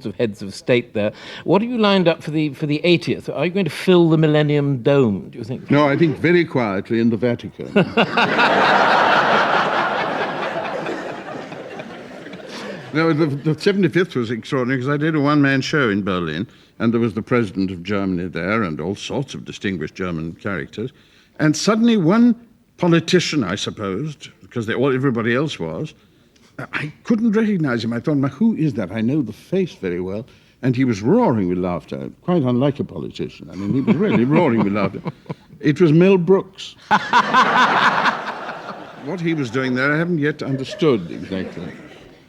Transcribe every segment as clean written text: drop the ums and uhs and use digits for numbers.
of heads of state there. What have you lined up for the 80th? Are you going to fill the Millennium Dome, do you think? No, I think very quietly in the Vatican. No, the 75th was extraordinary because I did a one-man show in Berlin, and there was the President of Germany there and all sorts of distinguished German characters. And suddenly one politician, I supposed, because everybody else was, I couldn't recognize him. I thought, who is that? I know the face very well. And he was roaring with laughter, quite unlike a politician. I mean, he was really roaring with laughter. It was Mel Brooks. What he was doing there, I haven't yet understood exactly.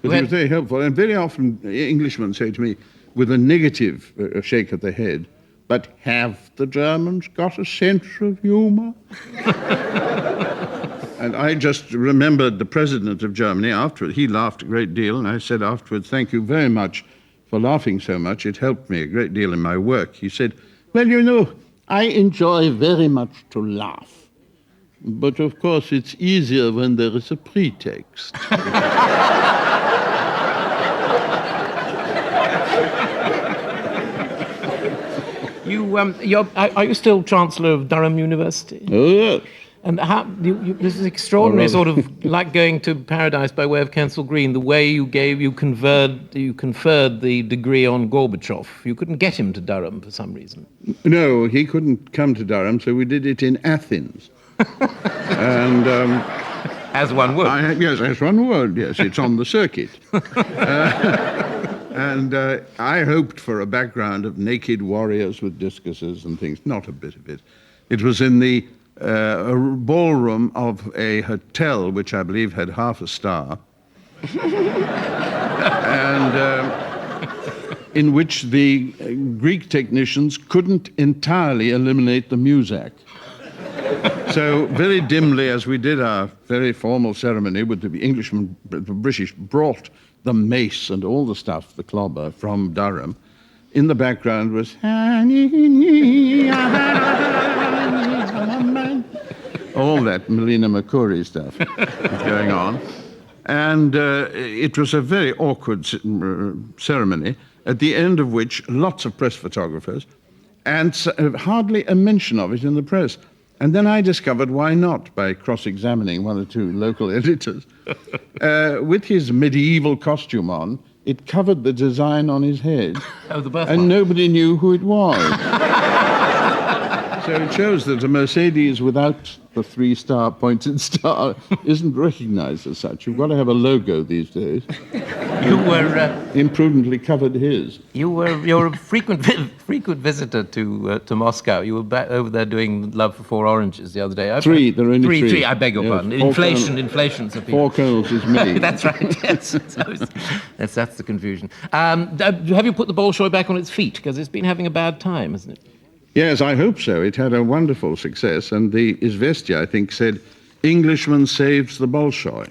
But he was very helpful. And very often Englishmen say to me, with a negative shake of the head, but have the Germans got a sense of humour? And I just remembered the President of Germany afterwards. He laughed a great deal, and I said afterwards, thank you very much for laughing so much. It helped me a great deal in my work. He said, well, you know, I enjoy very much to laugh. But of course, it's easier when there is a pretext. Are you still Chancellor of Durham University? Oh, yes. And this is extraordinary, sort of like going to paradise by way of Kensal Green, the way you conferred the degree on Gorbachev. You couldn't get him to Durham for some reason. No, he couldn't come to Durham, so we did it in Athens. And as one would. Yes, as one would, yes. It's on the circuit. And I hoped for a background of naked warriors with discuses and things. Not a bit of it. It was in the ballroom of a hotel, which I believe had half a star, and in which the Greek technicians couldn't entirely eliminate the muzak. So very dimly, as we did our very formal ceremony with the Englishmen, the British brought the mace and all the stuff, the clobber, from Durham. In the background was all that Melina Mercouri stuff going on. And it was a very awkward ceremony, at the end of which lots of press photographers, and hardly a mention of it in the press. And then I discovered why not, by cross-examining one or two local editors. With his medieval costume on, it covered the design on his head. Oh, the birthmark. And nobody knew who it was. So it shows that a Mercedes without the three-star pointed star isn't recognized as such. You've got to have a logo these days. You were imprudently covered his. You're a frequent visitor to Moscow. You were back over there doing Love for Four Oranges the other day. There are only three. Three. I beg your pardon. Inflation. Four kernels is me. That's right. Yes. That's the confusion. Have you put the Bolshoi back on its feet? Because it's been having a bad time, hasn't it? Yes, I hope so. It had a wonderful success, and the Izvestia, I think, said, Englishman saves the Bolshoi.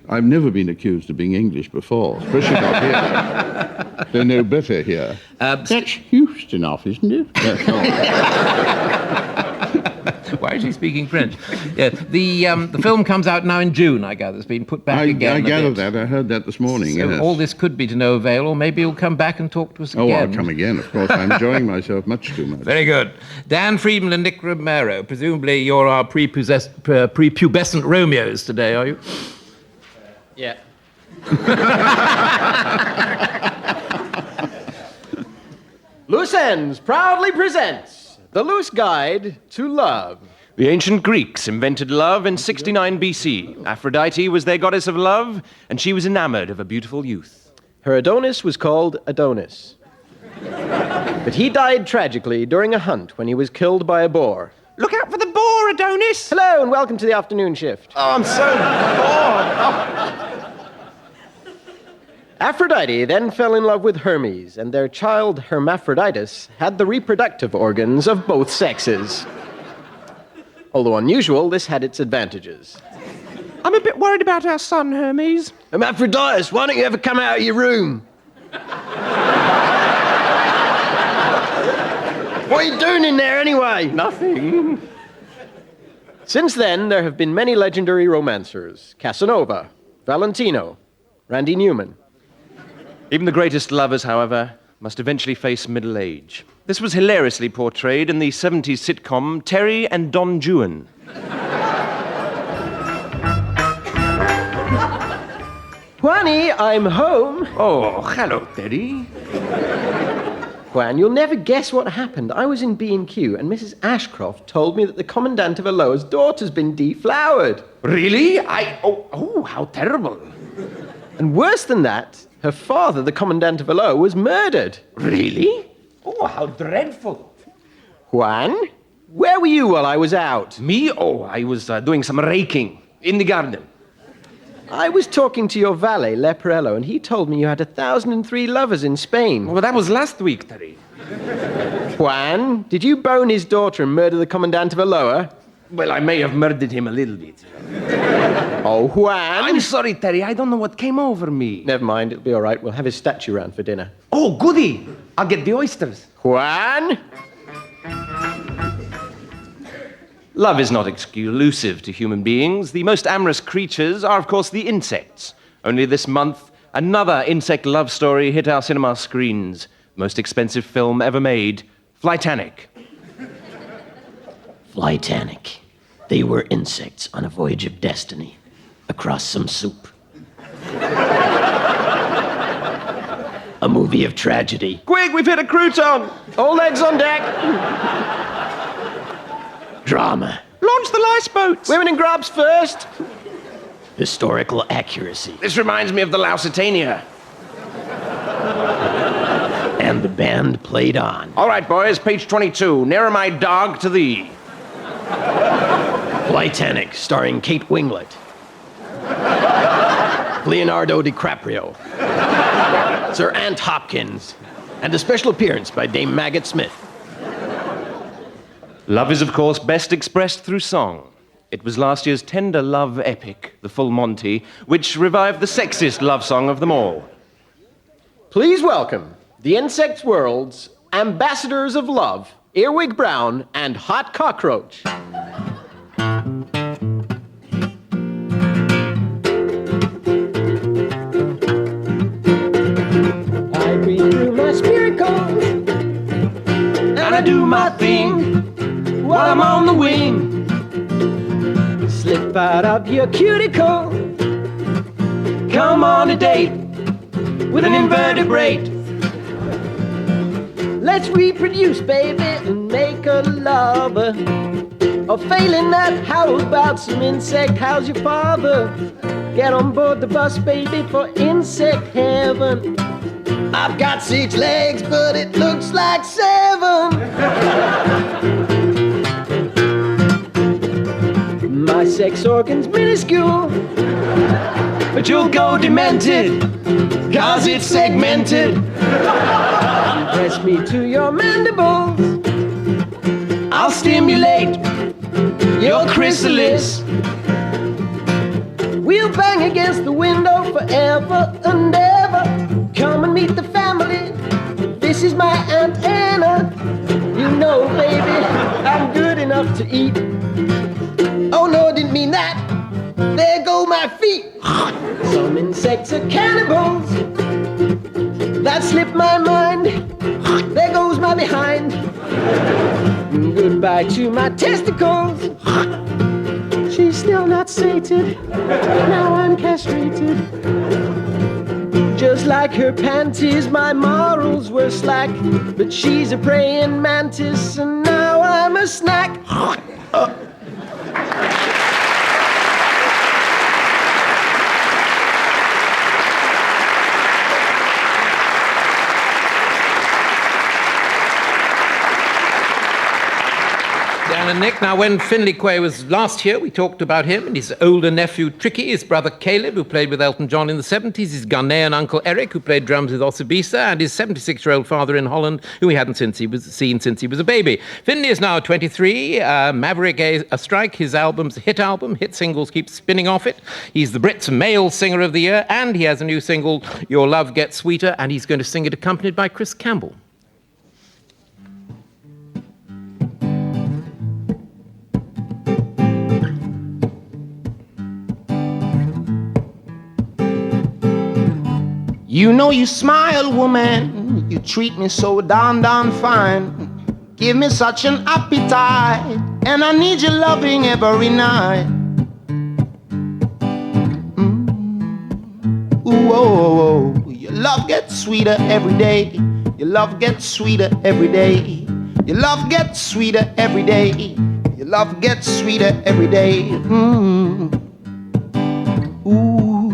I've never been accused of being English before, especially not here. They know better here. That's Ustinov, isn't it? That's not. Why is he speaking French? Yeah, the film comes out now in June, I gather. It's been put back again. I gather that. I heard that this morning, so yes. All this could be to no avail, or maybe you'll come back and talk to us again. Oh, I'll come again, of course. I'm enjoying myself much too much. Very good. Dan Freedman and Nick Romero, presumably you're our prepubescent Romeos today, are you? Yeah. Loose Ends proudly presents The Loose Guide to Love. The ancient Greeks invented love in 69 BC. Aphrodite was their goddess of love, and she was enamored of a beautiful youth. Her Adonis was called Adonis. But he died tragically during a hunt when he was killed by a boar. Look out for the boar, Adonis! Hello, and welcome to the afternoon shift. Oh, I'm so bored! Oh. Aphrodite then fell in love with Hermes, and their child Hermaphroditus had the reproductive organs of both sexes. Although unusual, this had its advantages. I'm a bit worried about our son, Hermes. Hermaphroditus, why don't you ever come out of your room? What are you doing in there anyway? Nothing. Since then, there have been many legendary romancers. Casanova, Valentino, Randy Newman. Even the greatest lovers, however, must eventually face middle age. This was hilariously portrayed in the 70s sitcom Terry and Don Juan. Juanie, I'm home. Oh, hello, Terry. Juan, you'll never guess what happened. I was in B&Q, and Mrs. Ashcroft told me that the Commandant of Aloha's daughter's been deflowered. Really? Oh, how terrible. And worse than that, her father, the Commandant of Aloha, was murdered. Really? Oh, how dreadful. Juan, where were you while I was out? Me? Oh, I was doing some raking in the garden. I was talking to your valet, Leporello, and he told me you had 1,003 lovers in Spain. Well, that was last week, Terry. Juan, did you bone his daughter and murder the Commandant of Aloha? Well, I may have murdered him a little bit. Oh, Juan. I'm sorry, Terry. I don't know what came over me. Never mind, it'll be all right. We'll have his statue round for dinner. Oh, goody. I'll get the oysters. Juan? Love is not exclusive to human beings. The most amorous creatures are, of course, the insects. Only this month, another insect love story hit our cinema screens. Most expensive film ever made, Flytanic. Flytanic. They were insects on a voyage of destiny across some soup. A movie of tragedy. Quick, we've hit a crouton! All legs on deck. Drama. Launch the lifeboats! Women in grubs first. Historical accuracy. This reminds me of the Lusitania. And the band played on. All right, boys, page 22. Nearer my dog to thee. Flytanic, starring Kate Winslet. Leonardo DiCaprio. Sir Ant Hopkins. And a special appearance by Dame Maggot Smith. Love is, of course, best expressed through song. It was last year's tender love epic, The Full Monty, which revived the sexiest love song of them all. Please welcome the insects world's ambassadors of love, Earwig Brown and Hot Cockroach. I breathe through my spiracles and I do my thing while I'm on the wing. Slip out of your cuticle, come on a date with an invertebrate. Let's reproduce, baby, and make a lover. Or failing that, how about some insect? How's your father? Get on board the bus, baby, for insect heaven. I've got 6 legs, but it looks like 7. My sex organ's minuscule, but you'll go demented, 'cause it's segmented. Press me to your mandibles, I'll stimulate your chrysalis. We'll bang against the window forever and ever. Come and meet the family, this is my Aunt Anna. You know, baby, I'm good enough to eat. Oh no, didn't mean that. There go my feet. Some insects are cannibals. That slipped my mind. There goes my behind. Goodbye to my testicles. She's still not sated. Now I'm castrated. Just like her panties, my morals were slack. But she's a praying mantis, and now I'm a snack. Dan and Nick, now when Finley Quaye was last here, we talked about him and his older nephew Tricky, his brother Caleb, who played with Elton John in the 70s, his Ghanaian uncle Eric, who played drums with Osibisa, and his 76-year-old father in Holland, who he hadn't seen since he was a baby. Finley is now 23, Maverick a Strike, his album's a hit singles keep spinning off it. He's the Brits' Male Singer of the Year, and he has a new single, Your Love Gets Sweeter, and he's going to sing it accompanied by Chris Campbell. You know you smile, woman. You treat me so darn fine. Give me such an appetite, and I need your loving every night. Ooh, oh, oh. Your love gets sweeter every day. Your love gets sweeter every day. Your love gets sweeter every day. Your love gets sweeter every day. Ooh, ooh,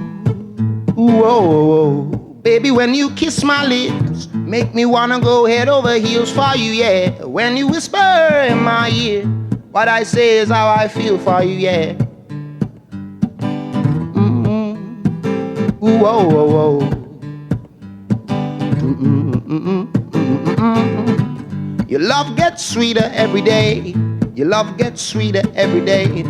oh, oh. Baby, when you kiss my lips, make me wanna go head over heels for you, yeah. When you whisper in my ear, what I say is how I feel for you, yeah. Ooh, oh, oh, oh. Your love gets sweeter every day. Your love gets sweeter every day.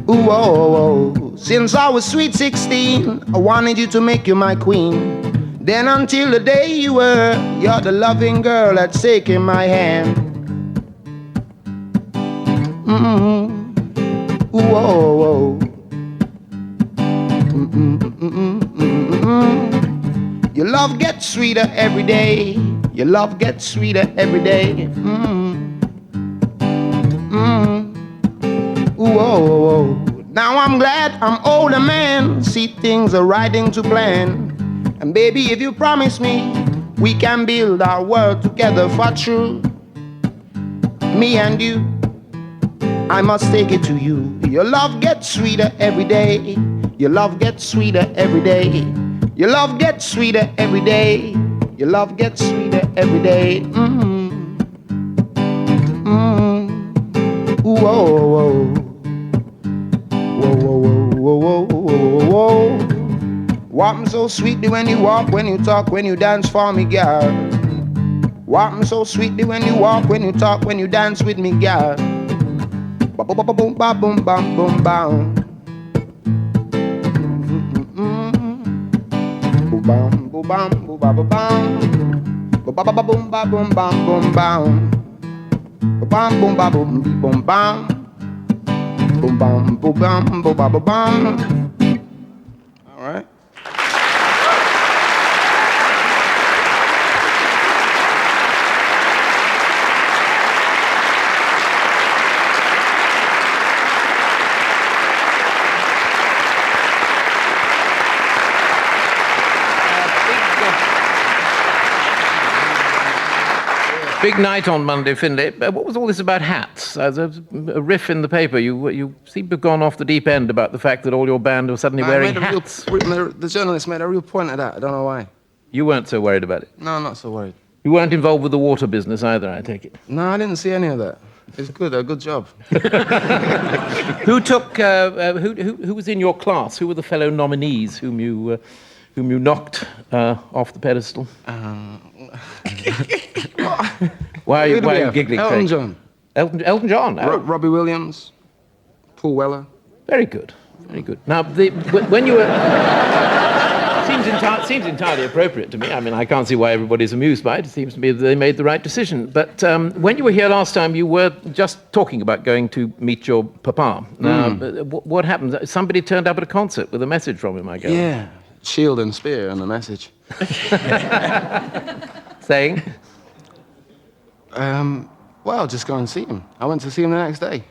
Ooh, oh, oh. Since I was sweet 16, I wanted you to make you my queen. Then until the day you're the loving girl that's taking my hand. Ooh, oh, oh. Your love gets sweeter every day. Your love gets sweeter every day. Ooh, oh, oh. Now I'm glad I'm older man. See, things are riding to plan. And baby, if you promise me, we can build our world together for true. Me and you, I must take it to you. Your love gets sweeter every day. Your love gets sweeter every day. Your love gets sweeter every day. Your love gets sweeter every day. Ooh, oh, oh. Whoa, whoa, whoa, whoa, whoa, whoa. Walk so sweetly when you walk, when you talk, when you dance for me, girl. Walk so sweetly when you walk, when you talk, when you dance with me, girl. Ba ba ba boom ba boom bam boom bam. Boom bam boom bam boom ba ba bam. Ba ba ba boom ba boom bam boom bam. Ba bam boom ba boom boom bam. Boom bam boom bam boom ba ba bam. All right. Big night on Monday, Finley. What was all this about hats? There's a riff in the paper. You seem to have gone off the deep end about the fact that all your band were suddenly wearing hats. The journalist made a real point of that. I don't know why. You weren't so worried about it? No, I'm not so worried. You weren't involved with the water business either, I take it? No, I didn't see any of that. It's good, a good job. Who took? Who was in your class? Who were the fellow nominees whom you knocked off the pedestal? Why are you giggling? Elton John. Elton John. Oh. Robbie Williams. Paul Weller. Very good. Very good. Now, when you were... seems entirely appropriate to me. I mean, I can't see why everybody's amused by it. It seems to me that they made the right decision. But when you were here last time, you were just talking about going to meet your papa. Now, what happened? Somebody turned up at a concert with a message from him, I guess. Yeah. Shield and spear and a message. Saying? Well, just go and see him. I went to see him the next day.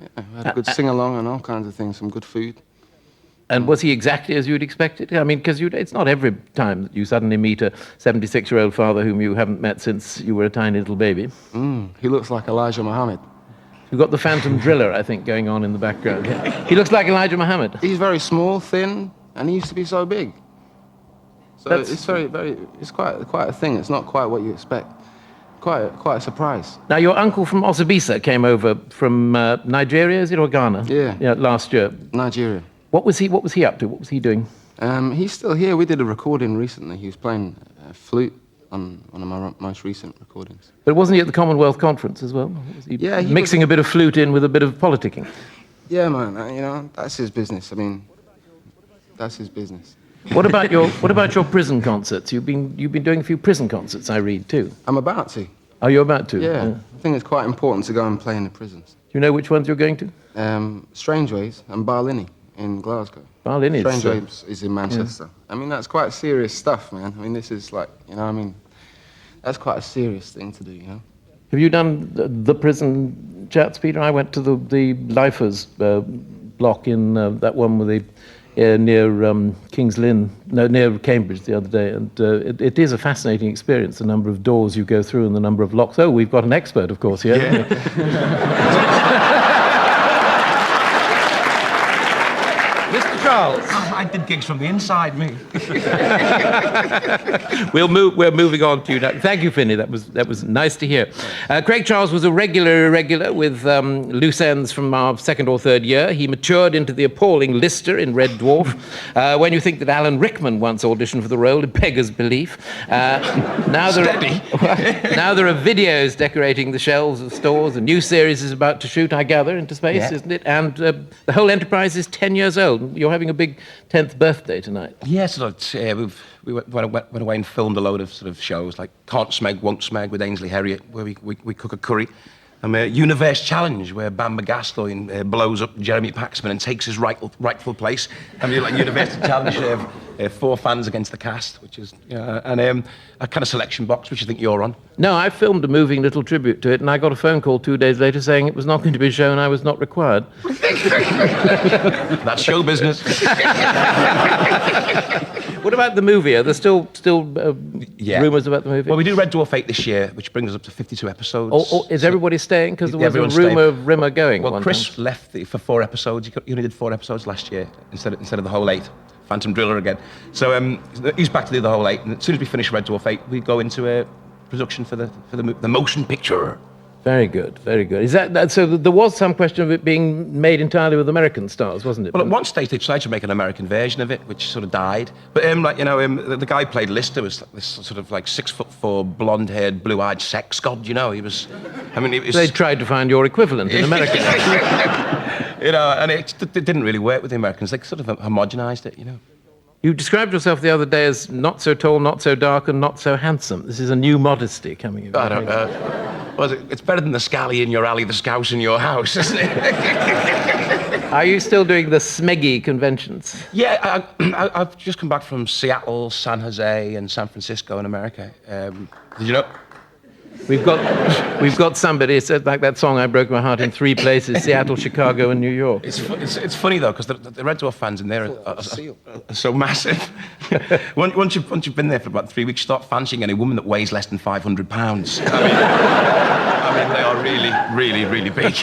Yeah, we had a good sing-along and all kinds of things, some good food. And was he exactly as you'd expected? I mean, because it's not every time that you suddenly meet a 76-year-old father whom you haven't met since you were a tiny little baby. He looks like Elijah Muhammad. You've got the Phantom Driller, I think, going on in the background. He looks like Elijah Muhammad. He's very small, thin, and he used to be so big. So it's it's quite a thing. It's not quite what you expect. Quite a surprise. Now, your uncle from Osabisa came over from Nigeria, is it, or Ghana? Yeah. Last year. Nigeria. What was he up to? What was he doing? He's still here. We did a recording recently. He was playing flute on one of my most recent recordings. But wasn't he at the Commonwealth Conference as well? Was he mixing a bit of flute in with a bit of politicking? Yeah, man. That's his business. I mean, that's his business. What about your prison concerts? You've been doing a few prison concerts, I read, too. I'm about to. Oh, you're about to? Yeah. I think it's quite important to go and play in the prisons. Do you know which ones you're going to? Strangeways and Barlini in Glasgow. Berlin is... Strange Waves is in Manchester. I mean, that's quite serious stuff, man. I mean, this is like, you know, I mean, that's quite a serious thing to do, you know? Have you done the prison chats, Peter? I went to the Lifers block in that one with the near King's Lynn, no, near Cambridge the other day, and it is a fascinating experience, the number of doors you go through and the number of locks. Oh, we've got an expert, of course, here. Yeah. Mr. Charles. I did gigs from the inside, me. We're moving on to you now. Thank you, Finley. That was nice to hear. Craig Charles was a irregular with loose ends from our second or third year. He matured into the appalling Lister in Red Dwarf. When you think that Alan Rickman once auditioned for the role, it beggars belief. Now there are videos decorating the shelves of stores. A new series is about to shoot, I gather, into space, isn't it? And the whole enterprise is 10 years old. You're having a big 10th birthday tonight. Yes, we went away and filmed a load of sort of shows like Can't Smeg, Won't Smeg with Ainsley Harriott, where we cook a curry. And Universe Challenge, where Bam Gascoigne blows up Jeremy Paxman and takes his rightful place. And like Universe Challenge, 4 fans against the cast, which is, and a kind of selection box, which I think you're on. No, I filmed a moving little tribute to it, and I got a phone call 2 days later saying it was not going to be shown, I was not required. That's show business. What about the movie? Are there still rumours about the movie? Well, we do Red Dwarf 8 this year, which brings us up to 52 episodes. Is everybody staying? Because there was a rumour of Rimmer going. Well, Chris left for 4 episodes. He only did 4 episodes last year instead of the whole 8. Phantom Driller again. So he's back to do the whole 8. And as soon as we finish Red Dwarf 8, we go into a production for the motion picture. Very good, very good. Is that so? There was some question of it being made entirely with American stars, wasn't it? Well, at one stage they tried to make an American version of it, which sort of died. But the guy who played Lister was this sort of like 6'4", blonde-haired, blue-eyed sex god. You know, he was. They tried to find your equivalent in America. And it didn't really work with the Americans. They sort of homogenized it, you know. You described yourself the other day as not so tall, not so dark, and not so handsome. This is a new modesty coming in. I don't know. Well, it's better than the scally in your alley, the scouse in your house, isn't it? Are you still doing the smeggy conventions? Yeah, I've just come back from Seattle, San Jose, and San Francisco in America. Did you know? We've got somebody. It's like that song, I Broke My Heart in 3 places: Seattle, Chicago, and New York. It's funny though, because the Red Dwarf fans in there are so massive. once you've been there for about 3 weeks, you start fancying any woman that weighs less than 500 pounds. I mean, they are really, really, really big.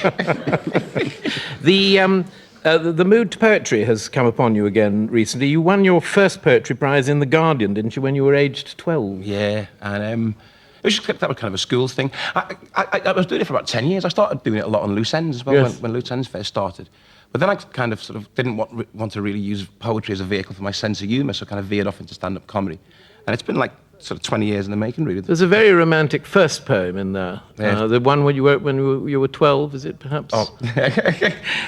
The mood to poetry has come upon you again recently. You won your first poetry prize in The Guardian, didn't you, when you were aged 12? Yeah, and that was kind of a school thing. I was doing it for about 10 years. I started doing it a lot on Loose Ends as well, when Loose Ends first started. But then I kind of sort of didn't want to really use poetry as a vehicle for my sense of humour, so kind of veered off into stand-up comedy. And it's been like sort of 20 years in the making, really. There's a very romantic first poem in there. Yeah. The one when you were 12, is it perhaps? Oh,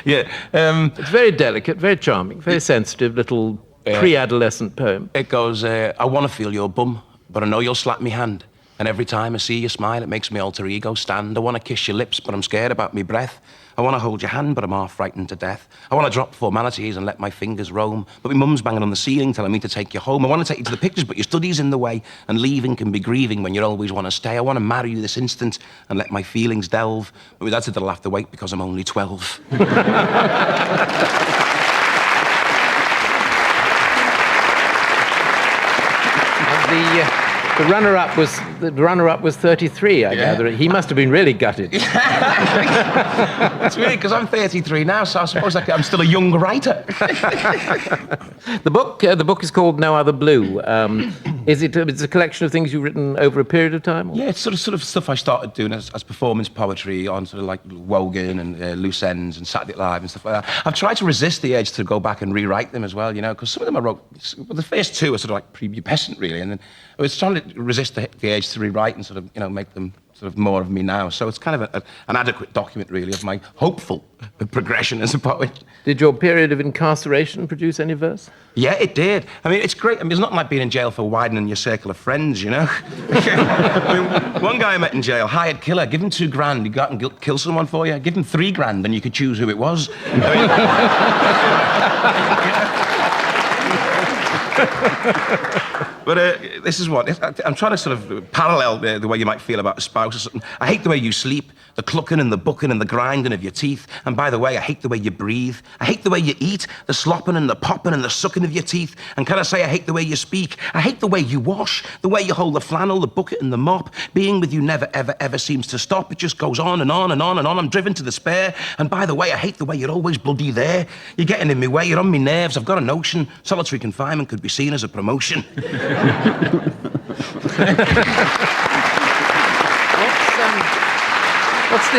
yeah. It's very delicate, very charming, very sensitive little pre-adolescent poem. It goes, I want to feel your bum, but I know you'll slap me hand. And every time I see you smile, it makes my alter ego stand. I want to kiss your lips, but I'm scared about me breath. I want to hold your hand, but I'm half frightened to death. I want to drop formalities and let my fingers roam. But my mum's banging on the ceiling, telling me to take you home. I want to take you to the pictures, but your study's in the way. And leaving can be grieving when you always want to stay. I want to marry you this instant and let my feelings delve. But my dad said that I'll have to wait because I'm only 12. The runner-up was 33, I gather. He must have been really gutted. It's weird because I'm 33 now, so I suppose I'm still a young writer. The book is called No Other Blue. It's a collection of things you've written over a period of time? Or? Yeah, it's sort of stuff I started doing as performance poetry on sort of like Wogan and Loose Ends and Saturday Night Live and stuff like that. I've tried to resist the urge to go back and rewrite them as well, you know, because some of them I wrote. Well, the first 2 are sort of like prepubescent, really, and then I was trying to resist the urge to rewrite and sort of, you know, make them sort of more of me now. So it's kind of an adequate document, really, of my hopeful progression as a poet. Did your period of incarceration produce any verse? Yeah, it did. I mean, it's great. I mean, it's not like being in jail for widening your circle of friends, you know? I mean, one guy I met in jail, hired killer, give him $2,000, he'd go out and kill someone for you. Give him $3,000 and you could choose who it was. But this is what, I'm trying to sort of parallel the way you might feel about a spouse or something. I hate the way you sleep, the clucking and the bucking and the grinding of your teeth. And by the way, I hate the way you breathe. I hate the way you eat, the slopping and the popping and the sucking of your teeth. And can I say I hate the way you speak? I hate the way you wash, the way you hold the flannel, the bucket and the mop. Being with you never, ever, ever seems to stop. It just goes on and on and on and on. I'm driven to despair. And by the way, I hate the way you're always bloody there. You're getting in my way, you're on my nerves. I've got a notion. Solitary confinement could be seen as a promotion. What's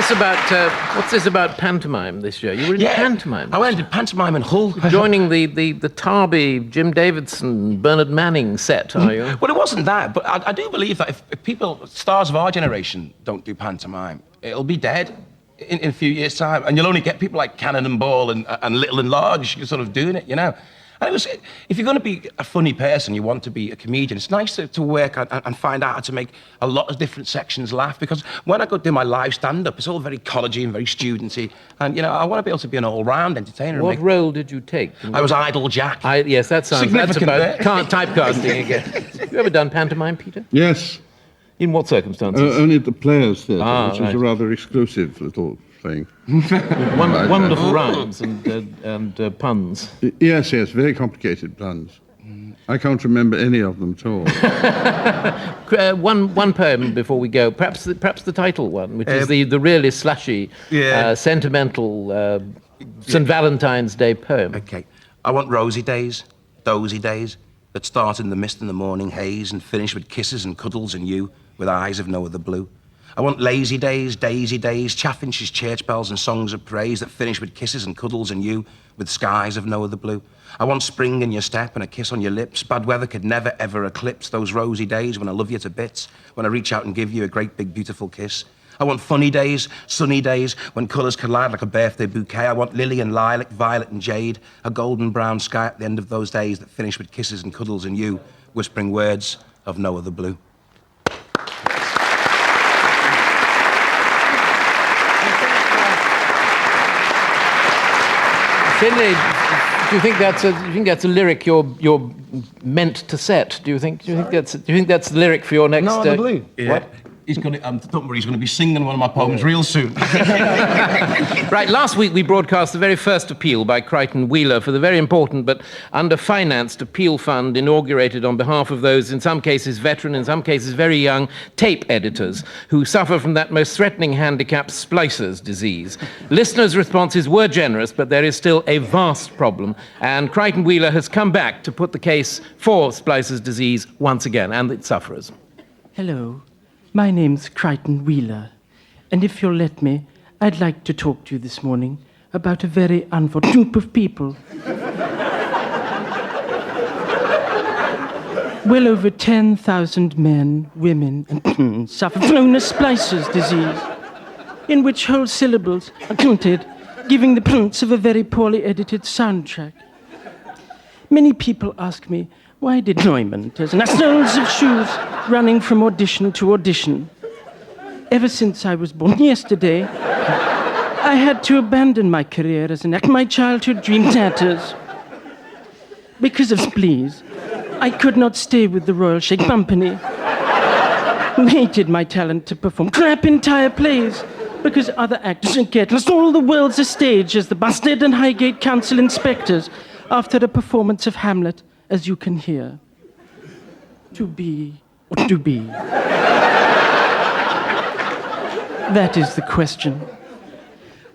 this about pantomime this year? You were in pantomime. I went to pantomime in Hull. Joining the Tarby, Jim Davidson, Bernard Manning set, are you? Well, it wasn't that, but I do believe that if people, stars of our generation, don't do pantomime, it'll be dead in a few years' time, and you'll only get people like Cannon and Ball and Little and Large sort of doing it, you know. And it was, if you're going to be a funny person, you want to be a comedian, it's nice to work and find out how to make a lot of different sections laugh, because when I go do my live stand-up, it's all very collegey and very studenty, and, you know, I want to be able to be an all-round entertainer. What role did you take? I was Idle Jack. Yes, that sounds... Significant that's about typecasting again. Have you ever done pantomime, Peter? Yes. In what circumstances? Only at the Players Theatre, which right. is a rather exclusive little thing. Wonderful rhymes and puns. Yes, very complicated puns. I can't remember any of them at all. One poem before we go, perhaps the title one, which is the really slushy, sentimental St. Valentine's Day poem. Okay. I want rosy days, dozy days, that start in the mist and the morning haze and finish with kisses and cuddles and you, with eyes of no other blue. I want lazy days, daisy days, chaffinch's church bells and songs of praise that finish with kisses and cuddles and you, with skies of no other blue. I want spring in your step and a kiss on your lips. Bad weather could never, ever eclipse those rosy days when I love you to bits, when I reach out and give you a great, big, beautiful kiss. I want funny days, sunny days, when colours collide like a birthday bouquet. I want lily and lilac, violet and jade, a golden brown sky at the end of those days that finish with kisses and cuddles and you, whispering words of no other blue. Finley, do you think that's a lyric you're meant to set? Do you think that's the lyric for your next? No, the blue. Yeah. What? He's going to. Don't worry, he's going to be singing one of my poems real soon. Right. Last week we broadcast the very first appeal by Creighton Wheeler for the very important but underfinanced appeal fund inaugurated on behalf of those, in some cases veteran, in some cases very young, tape editors who suffer from that most threatening handicap, splicer's disease. Listeners' responses were generous, but there is still a vast problem, and Creighton Wheeler has come back to put the case for splicer's disease once again and its sufferers. Hello. My name's Creighton Wheeler, and if you'll let me, I'd like to talk to you this morning about a very unfortunate group of people. Well over 10,000 men, women, and suffer from a splicer's disease, in which whole syllables are counted, giving the appearance of a very poorly edited soundtrack. Many people ask me, why did Neumann as nationals of shoes running from audition to audition? Ever since I was born yesterday, I had to abandon my career as an actor. My childhood dream tatters. Because of splees, I could not stay with the Royal Shake Company, who hated my talent to perform crap entire plays because other actors and get lost all the world's a stage as the Bastard and Highgate Council inspectors after a performance of Hamlet, as you can hear. To be or to be? That is the question.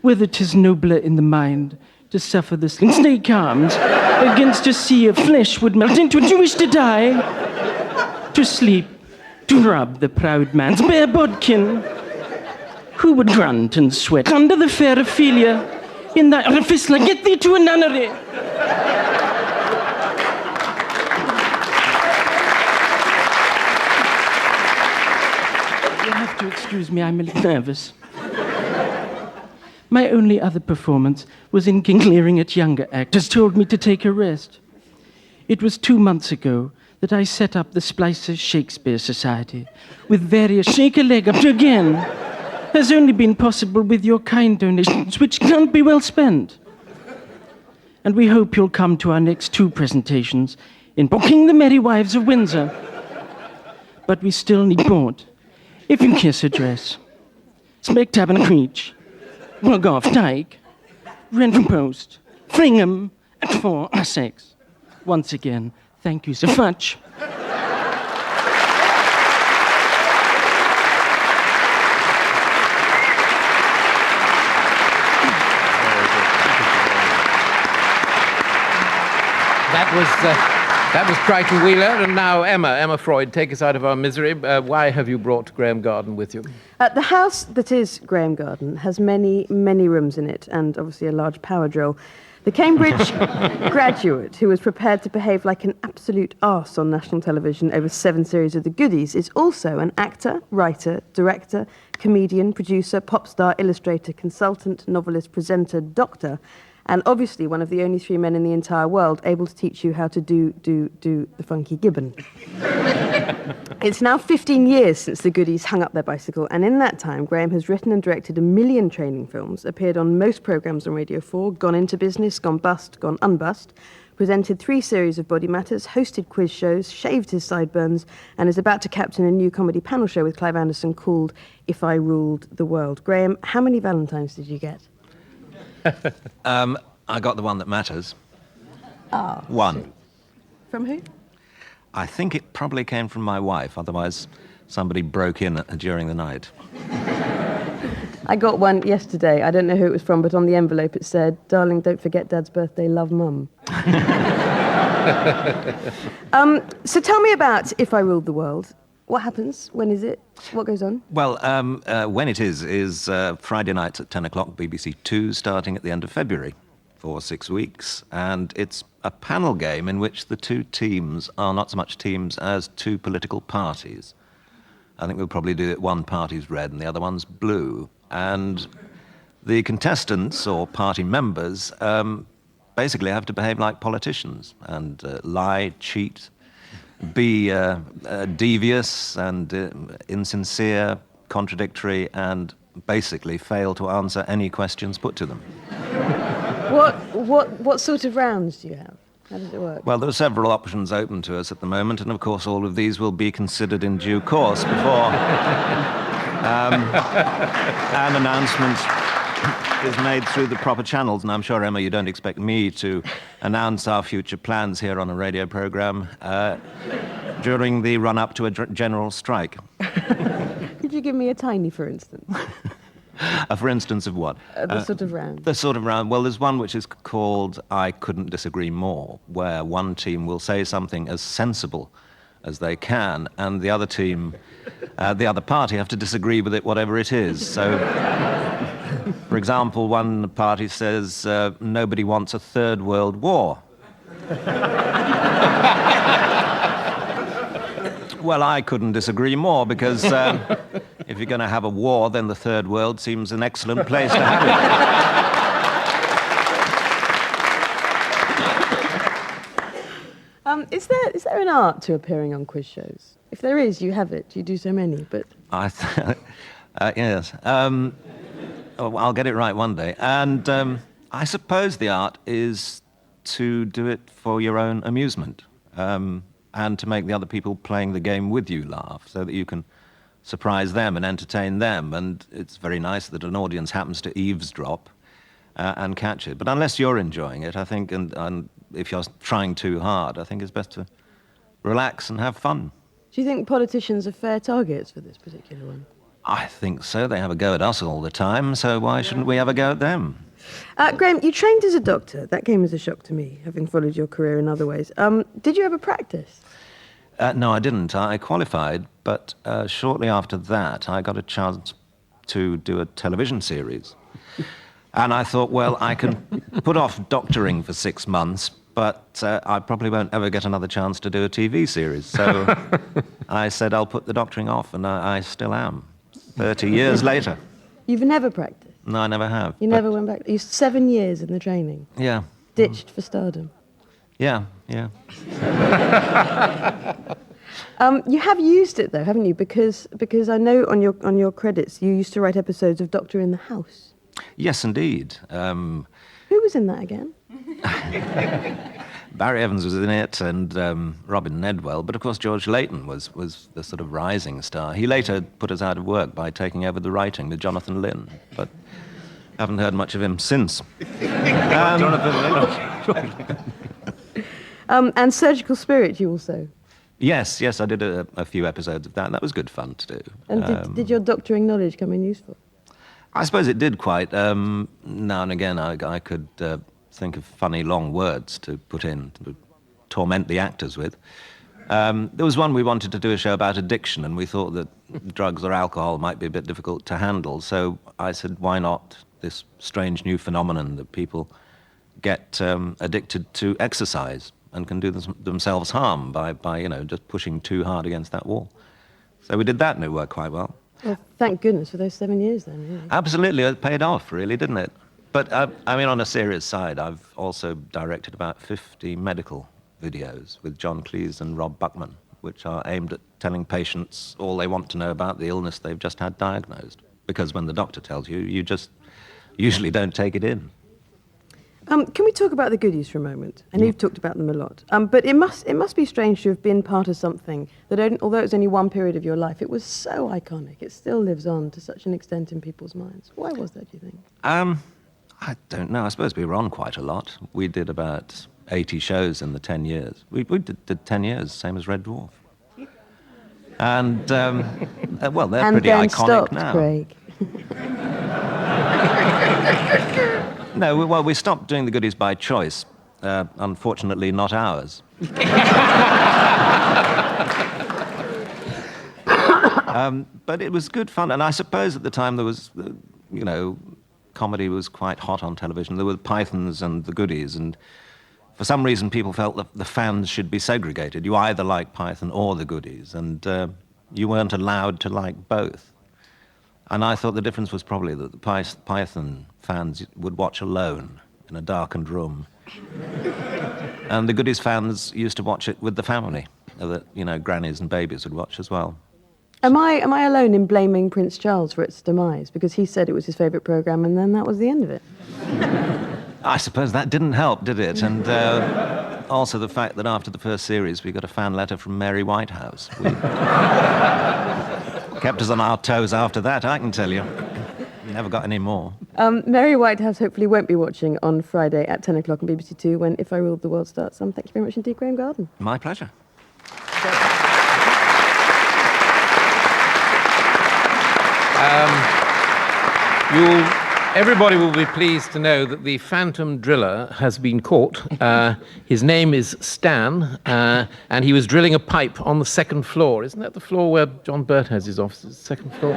Whether 'tis nobler in the mind to suffer the sling snake arms against a sea of flesh would melt into a Jewish to die, to sleep, to rub the proud man's bare bodkin. Who would grunt and sweat under the fair Ophelia in thy orifice like get thee to a nunnery? to excuse me, I'm a little nervous. My only other performance was in King Leering at Younger Actors told me to take a rest. It was 2 months ago that I set up the Splicers Shakespeare Society with various... Shake a leg up again. Has only been possible with your kind donations, which can't be well spent. And we hope you'll come to our next 2 presentations in King the Merry Wives of Windsor. But we still need board. If you kiss a dress, Spec Tabern Creech, Worgoff Dyke, Renfrew Post, Fringham, and 4 Essex. Once again, thank you so much. That was Creighton Wheeler, and now Emma Freud, take us out of our misery. Why have you brought Graeme Garden with you? The house that is Graeme Garden has many, many rooms in it, and obviously a large power drill. The Cambridge graduate who was prepared to behave like an absolute arse on national television over 7 series of The Goodies is also an actor, writer, director, comedian, producer, pop star, illustrator, consultant, novelist, presenter, doctor, and obviously one of the only 3 men in the entire world able to teach you how to do the funky gibbon. It's now 15 years since The Goodies hung up their bicycle, and in that time, Graeme has written and directed 1 million training films, appeared on most programmes on Radio 4, gone into business, gone bust, gone unbust, presented 3 series of Body Matters, hosted quiz shows, shaved his sideburns, and is about to captain a new comedy panel show with Clive Anderson called If I Ruled the World. Graeme, how many Valentines did you get? I got the one that matters. Ah. 1. From who? I think it probably came from my wife, otherwise somebody broke in during the night. I got one yesterday. I don't know who it was from, but on the envelope it said, "Darling, don't forget Dad's birthday, love Mum." So tell me about If I Ruled the World. What happens? When is it? What goes on? Well, when it is Friday nights at 10 o'clock, BBC 2, starting at the end of February for 6 weeks. And it's a panel game in which the 2 teams are not so much teams as 2 political parties. I think we'll probably do it, one party's red and the other one's blue. And the contestants, or party members, basically have to behave like politicians and lie, cheat, be devious and insincere, contradictory, and basically fail to answer any questions put to them. What sort of rounds do you have? How does it work? Well, there are several options open to us at the moment, and of course all of these will be considered in due course before an announcement is made through the proper channels. And I'm sure, Emma, you don't expect me to announce our future plans here on a radio programme during the run-up to a general strike. Could you give me a tiny for instance? For instance of what? The sort of round. The sort of round. Well, there's one which is called I Couldn't Disagree More, where one team will say something as sensible as they can, and the other team, the other party, have to disagree with it, whatever it is. So, for example, one party says, nobody wants a 3rd World War. Well, I couldn't disagree more, because if you're going to have a war, then the 3rd world seems an excellent place to have it. Is there an art to appearing on quiz shows? If there is, you have it. You do so many, but... Yes. I'll get it right one day. And I suppose the art is to do it for your own amusement. And to make the other people playing the game with you laugh, so that you can surprise them and entertain them. And it's very nice that an audience happens to eavesdrop and catch it. But unless you're enjoying it, I think, and if you're trying too hard, I think it's best to relax and have fun. Do you think politicians are fair targets for this particular one? I think so. They have a go at us all the time, so why shouldn't we have a go at them? Graeme, you trained as a doctor. That came as a shock to me, having followed your career in other ways. Did you ever practice? No, I didn't. I qualified, but shortly after that, I got a chance to do a television series. And I thought, well, I can put off doctoring for 6 months, but I probably won't ever get another chance to do a TV series. So I said I'll put the doctoring off, and I still am. 30 years later. You've never practiced? No, I never have. You never went back? You're 7 years in the training? Yeah. Ditched for stardom? Yeah. You have used it, though, haven't you? Because I know on your credits you used to write episodes of Doctor in the House. Yes, indeed. Who was in that again? Barry Evans was in it, and Robin Nedwell, but of course George Layton was the sort of rising star. He later put us out of work by taking over the writing with Jonathan Lynn, but haven't heard much of him since. And Surgical Spirit, you also. Yes, I did a few episodes of that, and that was good fun to do. And did your doctoring knowledge come in useful? I suppose it did quite. Now and again, I could think of funny long words to put in to torment the actors with. There was one we wanted to do a show about addiction, and we thought that drugs or alcohol might be a bit difficult to handle. So I said, why not this strange new phenomenon that people get addicted to exercise and can do themselves harm by just pushing too hard against that wall. So we did that, and it worked quite well. Well, thank goodness for those 7 years then, really. Absolutely, it paid off, really, didn't it? But, on a serious side, I've also directed about 50 medical videos with John Cleese and Rob Buckman, which are aimed at telling patients all they want to know about the illness they've just had diagnosed. Because when the doctor tells you, you just usually don't take it in. Can we talk about the goodies for a moment? I know you've talked about them a lot. But it must be strange to have been part of something that, although it was only one period of your life, it was so iconic. It still lives on to such an extent in people's minds. Why was that, do you think? I don't know. I suppose we were on quite a lot. We did about 80 shows in the 10 years. We did 10 years, same as Red Dwarf. And, well, they're pretty iconic stopped, now. Craig. No, well, we stopped doing the goodies by choice. Unfortunately, not ours. But it was good fun. And I suppose at the time there was, comedy was quite hot on television. There were Pythons and the goodies, and for some reason people felt that the fans should be segregated. You either like Python or the goodies, and you weren't allowed to like both. And I thought the difference was probably that the Python fans would watch alone in a darkened room, and the goodies fans used to watch it with the family, that grannies and babies would watch as well. Am I alone in blaming Prince Charles for its demise? Because he said it was his favourite programme, and then that was the end of it. I suppose that didn't help, did it? And also the fact that after the first series, we got a fan letter from Mary Whitehouse. Kept us on our toes after that, I can tell you. Never got any more. Mary Whitehouse hopefully won't be watching on Friday at 10 o'clock on BBC Two when If I Ruled the World starts. Thank you very much indeed, Graeme Garden. My pleasure. Everybody will be pleased to know that the Phantom Driller has been caught. His name is Stan, and he was drilling a pipe on the second floor. Isn't that the floor where John Burt has his offices? Second floor?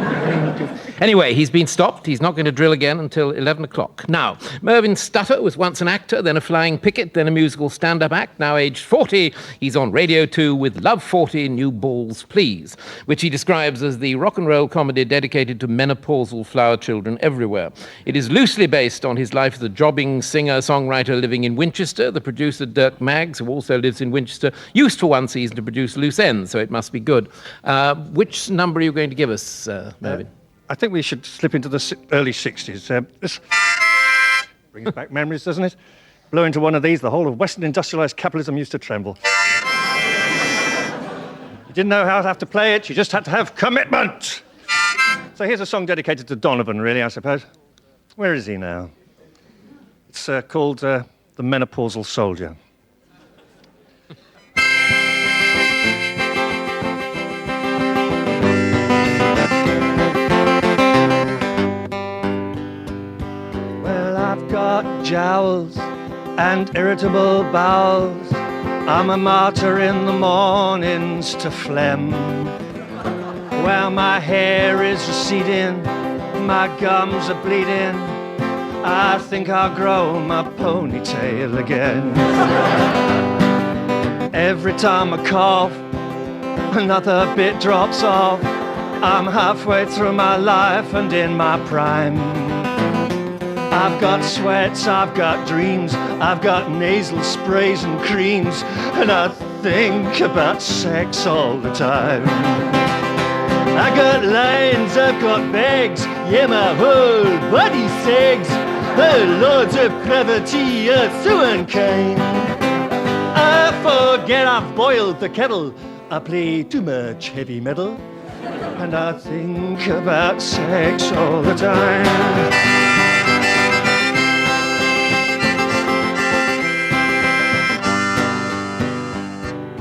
Anyway, he's been stopped. He's not going to drill again until 11 o'clock. Now, Mervyn Stutter was once an actor, then a flying picket, then a musical stand-up act. Now aged 40, he's on Radio 2 with Love 40, New Balls Please, which he describes as the rock and roll comedy dedicated to menopausal flower children everywhere. It is loosely based on his life as a jobbing singer-songwriter living in Winchester. The producer, Dirk Maggs, who also lives in Winchester, used for one season to produce Loose Ends, so it must be good. Which number are you going to give us, Mervyn? I think we should slip into the early 60s. This brings back memories, doesn't it? Blow into one of these, the whole of Western industrialised capitalism used to tremble. You didn't know how to have to play it, you just had to have commitment! So here's a song dedicated to Donovan, really, I suppose. Where is he now? It's called The Menopausal Soldier. Well, I've got jowls and irritable bowels. I'm a martyr in the mornings to phlegm. Well, my hair is receding, my gums are bleeding. I think I'll grow my ponytail again. Every time I cough, another bit drops off. I'm halfway through my life and in my prime. I've got sweats, I've got dreams, I've got nasal sprays and creams, and I think about sex all the time. I got lines, I've got bags, yeah, my whole body sags. The lords of gravity are so unkind. I forget I've boiled the kettle, I play too much heavy metal, and I think about sex all the time.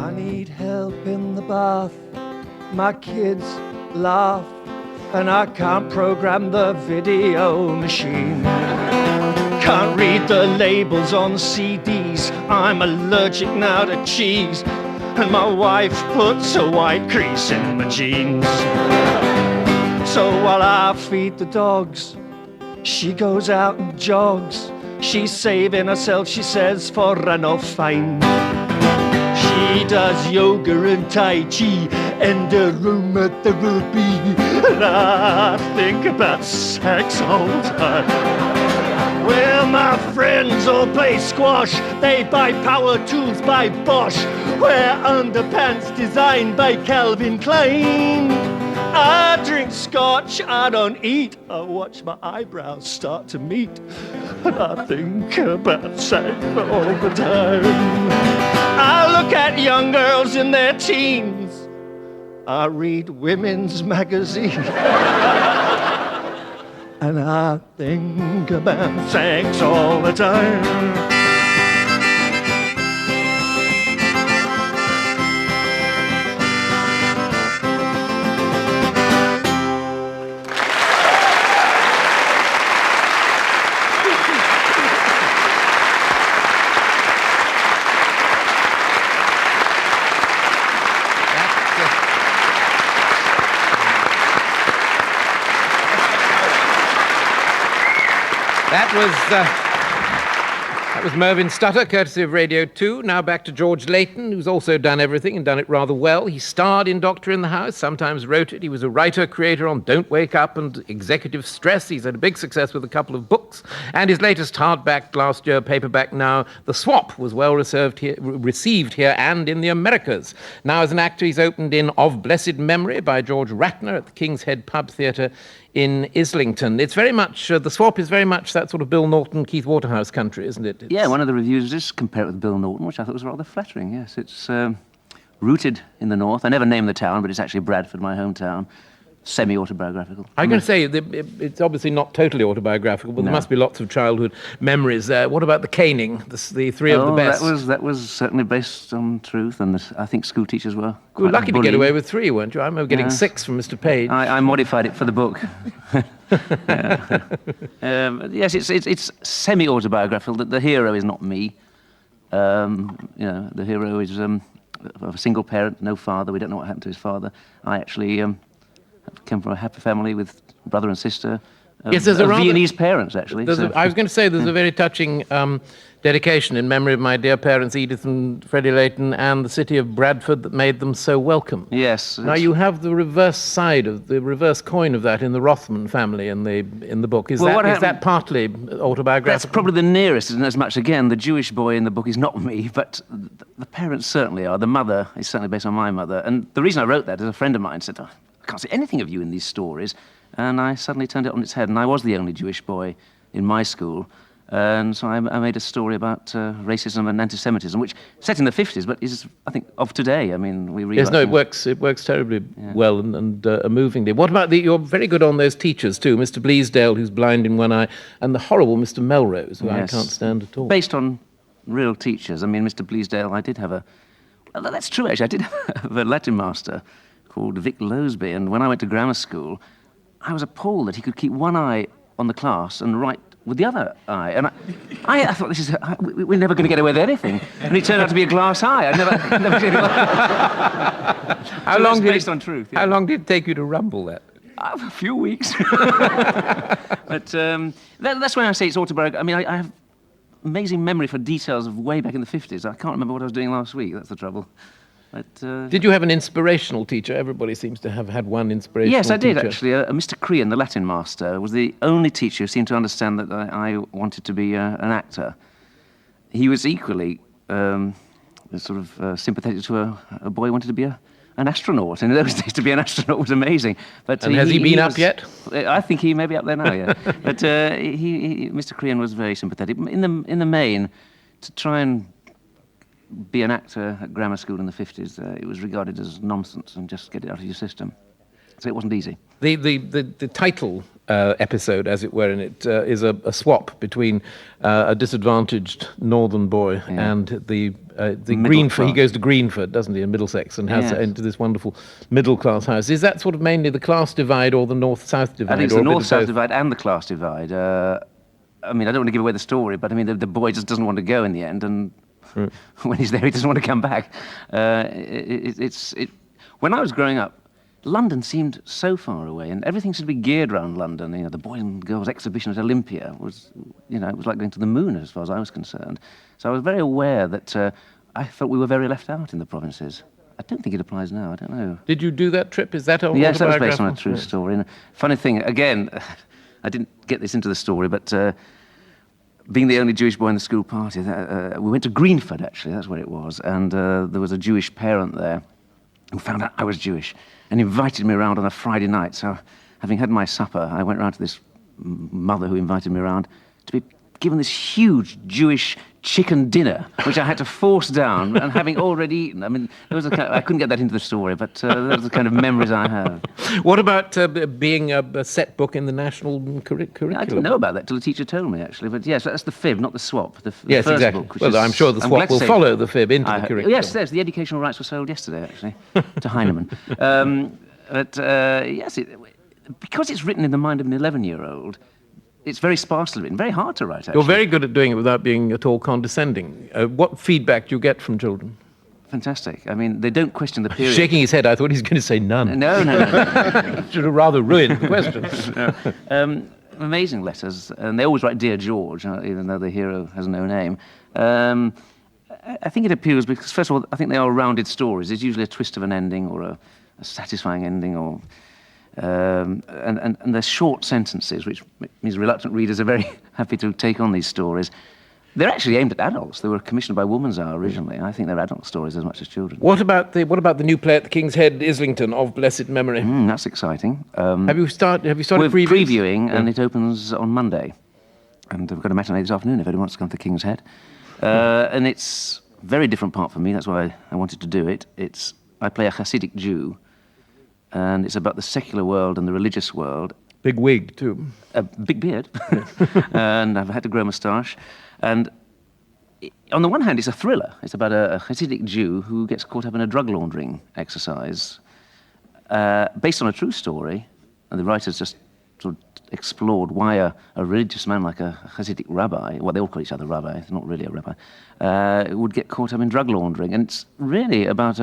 I need help in the bath, my kids laugh, and I can't program the video machine. Can't read the labels on CDs, I'm allergic now to cheese, and my wife puts a white crease in my jeans. So while I feed the dogs, she goes out and jogs. She's saving herself, she says, for an off fine. She does yoga and Tai Chi and aromatherapy, and I think about sex all the time. Well, my friends all play squash, they buy power tools by Bosch, wear underpants designed by Calvin Klein. I drink scotch, I don't eat, I watch my eyebrows start to meet, and I think about sex all the time. I look at young girls in their teens, I read women's magazines, and I think about sex all the time. That was Mervyn Stutter, courtesy of Radio 2. Now back to George Layton, who's also done everything and done it rather well. He starred in Doctor in the House, sometimes wrote it. He was a writer, creator on Don't Wake Up and Executive Stress. He's had a big success with a couple of books. And his latest hardback, last year, paperback now, The Swap, was well received here and in the Americas. Now as an actor, he's opened in Of Blessed Memory by George Ratner at the King's Head Pub Theatre in Islington. It's very much, The Swap is very much that sort of Bill Norton, Keith Waterhouse country, isn't it? Yeah, one of the reviews just compared it with Bill Norton, which I thought was rather flattering, yes. It's rooted in the north. I never named the town, but it's actually Bradford, my hometown. Semi-autobiographical. I'm going to say it's obviously not totally autobiographical, but there must be lots of childhood memories there. What about the caning, the three of the best? That was certainly based on truth, and I think school teachers were You were lucky to get away with 3, weren't you? I remember getting 6 from Mr. Page. I modified it for the book. Yes, it's semi-autobiographical. The hero is not me. The hero is of a single parent, no father. We don't know what happened to his father. I actually came from a happy family with brother and sister. Yes, there's a rather Viennese parents, actually. I was going to say there's a very touching dedication in memory of my dear parents, Edith and Freddie Layton, and the city of Bradford that made them so welcome. Yes. Now you have the reverse side of the reverse coin of that in the Rothman family in the book. Is that partly autobiographical? That's probably the nearest, isn't as much. Again, the Jewish boy in the book is not me, but the parents certainly are. The mother is certainly based on my mother. And the reason I wrote that is a friend of mine said, I can't see anything of you in these stories. And I suddenly turned it on its head, and I was the only Jewish boy in my school. And so I made a story about racism and anti-Semitism, which set in the 50s, but is, I think, of today. I mean, we read... Yes, no, it works terribly well and movingly. What about you're very good on those teachers, too, Mr. Bleasdale, who's blind in one eye, and the horrible Mr. Melrose, who I can't stand at all. Based on real teachers. I mean, Mr. Bleasdale, I did have well, that's true, actually. I did have a Latin master called Vic Loseby, and when I went to grammar school, I was appalled that he could keep one eye on the class and write with the other eye. And I thought, we're never going to get away with anything. And he turned out to be a glass eye. I never How long did based on truth. Yeah. How long did it take you to rumble that? A few weeks. But that's when I say it's autobiographical. I mean, I have amazing memory for details of way back in the 50s. I can't remember what I was doing last week. That's the trouble. But, Did you have an inspirational teacher? Everybody seems to have had one inspirational teacher. Yes, I did, actually. Mr. Creighton, the Latin master, was the only teacher who seemed to understand that I wanted to be an actor. He was equally sort of sympathetic to a boy who wanted to be an astronaut. And in those days, to be an astronaut was amazing. But and has he been up yet? I think he may be up there now, yeah. But Mr. Creighton was very sympathetic. In the main, to try and be an actor at grammar school in the 50s, it was regarded as nonsense and just get it out of your system. So it wasn't easy. The title episode, as it were, in it is a swap between a disadvantaged northern boy and the Greenford. He goes to Greenford, doesn't he, in Middlesex, and has into this wonderful middle-class house. Is that sort of mainly the class divide or the north-south divide? I think it's the north-south divide and the class divide. I mean, I don't want to give away the story, but I mean, the boy just doesn't want to go in the end, and when he's there, he doesn't want to come back. When I was growing up, London seemed so far away, and everything seemed to be geared around London. You know, the boys and girls exhibition at Olympia was, you know, it was like going to the moon as far as I was concerned. So I was very aware that I felt we were very left out in the provinces. I don't think it applies now. I don't know. Did you do that trip? Is that Yes, that was based on a true story. And funny thing, again, I didn't get this into the story, but being the only Jewish boy in the school party, we went to Greenford, actually, that's where it was, and there was a Jewish parent there who found out I was Jewish and invited me around on a Friday night. So, having had my supper, I went round to this mother who invited me around to be given this huge Jewish chicken dinner, which I had to force down, and having already eaten. I mean, I couldn't get that into the story, but those are the kind of memories I have. What about being a set book in the national curriculum? I didn't know about that till the teacher told me, actually. But yes, that's the fib, not the swap. Yes, first exactly. book, Well, I'm sure the swap will follow the fib into the curriculum. Yes, the educational rights were sold yesterday, actually, to Heinemann. Yes, because it's written in the mind of an 11-year-old, it's very sparsely written, very hard to write, actually. You're very good at doing it without being at all condescending. What feedback do you get from children? Fantastic. I mean, they don't question the period. Shaking his head, I thought he was going to say none. No. Should have rather ruined the question. Amazing letters, and they always write Dear George, even though the hero has no name. I think it appeals because, first of all, I think they are rounded stories. There's usually a twist of an ending or a satisfying ending, or and they're short sentences, which means reluctant readers are very happy to take on these stories. They're actually aimed at adults. They were commissioned by Woman's Hour originally. I think they're adult stories as much as children. What about the new play at the King's Head, Islington, of blessed memory? That's exciting. Have you started We're previewing, and it opens on Monday. And we've got a matinee this afternoon if anyone wants to come to the King's Head. And it's a very different part for me. That's why I wanted to do it. I play a Hasidic Jew, and it's about the secular world and the religious world. Big wig, too. A big beard. And I've had to grow a moustache. And on the one hand, it's a thriller. It's about a Hasidic Jew who gets caught up in a drug laundering exercise based on a true story. And the writers just sort of explored why a religious man like a Hasidic rabbi, well, they all call each other rabbi, it's not really a rabbi, would get caught up in drug laundering. And it's really about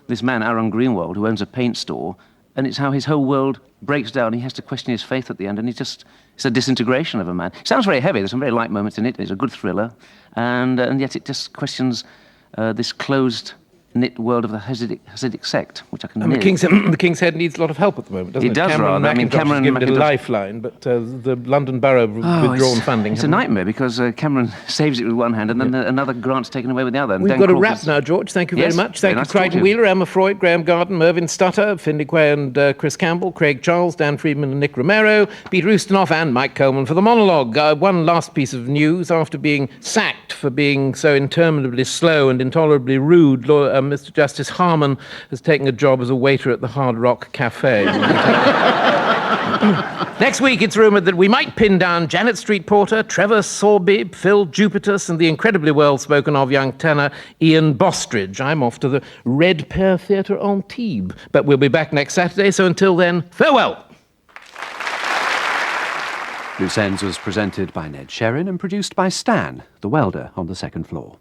this man, Aaron Greenwald, who owns a paint store, and it's how his whole world breaks down. He has to question his faith at the end, and it's a disintegration of a man. It sounds very heavy. There's some very light moments in it. It's a good thriller, and yet it just questions this closed-knit world of the Hasidic sect, which I can. And the King's Head needs a lot of help at the moment, doesn't it? It does, rather. I mean, Cameron given it a lifeline, but the London Borough have withdrawn funding. It's a nightmare because Cameron saves it with one hand, and then another grant's taken away with the other. We've got a wrap now, George. Thank you very much. Thank you, Creighton Wheeler, Emma Freud, Graeme Garden, Mervyn Stutter, Finley Quaye and Chris Campbell, Craig Charles, Dan Freedman and Nick Romero, Peter Ustinov and Mike Coleman for the monologue. One last piece of news. After being sacked for being so interminably slow and intolerably rude, Mr. Justice Harman has taken a job as a waiter at the Hard Rock Cafe. Next week, it's rumoured that we might pin down Janet Street Porter, Trevor Sorbib, Phil Jupitus, and the incredibly well-spoken of young tenor Ian Bostridge. I'm off to the Red Pear Theatre Antibes, but we'll be back next Saturday, so until then, farewell! Loose Ends was presented by Ned Sherrin and produced by Stan, the welder on the second floor.